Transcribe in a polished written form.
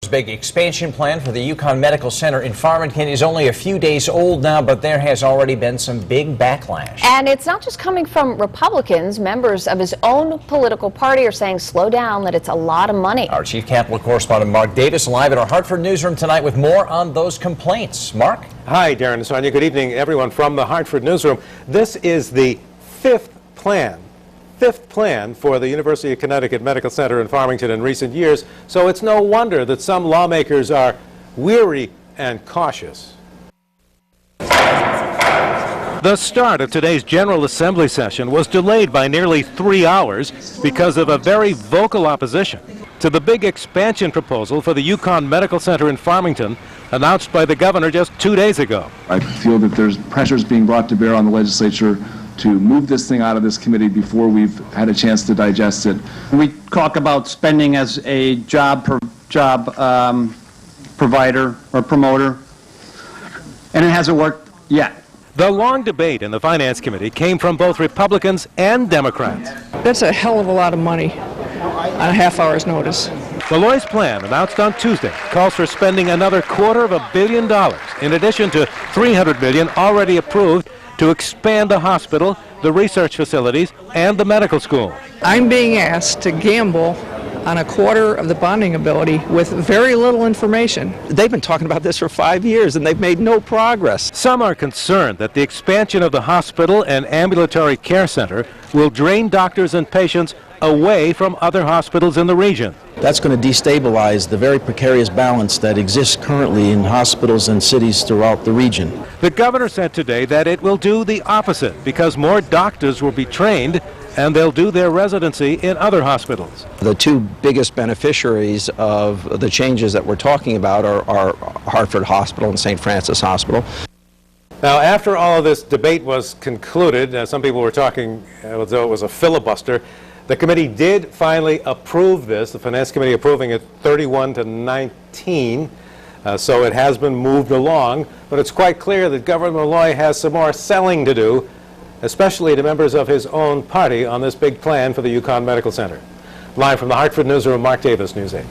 Big expansion plan for the U-Conn Medical Center in Farmington is only a few days old now, but there has already been some big backlash. And it's not just coming from Republicans. Members of his own political party are saying slow down, that it's a lot of money. Our chief Capitol correspondent Mark Davis live at our Hartford newsroom tonight with more on those complaints. Mark? Hi, Darren and Sonia. Good evening, everyone from the Hartford newsroom. This is the fifth plan for the University of Connecticut Medical Center in Farmington in recent years, so it's no wonder that some lawmakers are weary and cautious. The start of today's General Assembly session was delayed by nearly 3 hours because of a very vocal opposition to the big expansion proposal for the U-Conn Medical Center in Farmington, announced by the governor just 2 days ago. I feel that there's pressures being brought to bear on the legislature to move this thing out of this committee before we've had a chance to digest it. We talk about spending as a job provider or promoter, and it hasn't worked yet. The long debate in the Finance Committee came from both Republicans and Democrats. That's a hell of a lot of money on a half hour's notice. Malloy's plan, announced on Tuesday, calls for spending another $250 million in addition to $300 million already approved to expand the hospital, the research facilities, and the medical school. I'm being asked to gamble on a quarter of the bonding ability with very little information. They've been talking about this for 5 years and they've made no progress. Some are concerned that the expansion of the hospital and ambulatory care center will drain doctors and patients away from other hospitals in the region. That's going to destabilize the very precarious balance that exists currently in hospitals and cities throughout the region. The governor said today that it will do the opposite because more doctors will be trained and they'll do their residency in other hospitals. The two biggest beneficiaries of the changes that we're talking about are Hartford Hospital and St. Francis Hospital. Now, after all of this debate was concluded, some people were talking as though it was a filibuster. The committee did finally approve this, the Finance Committee approving it 31-19, so it has been moved along, but it's quite clear that Governor Malloy has some more selling to do, especially to members of his own party on this big plan for the U-Conn Medical Center. Live from the Hartford newsroom, Mark Davis, News 8.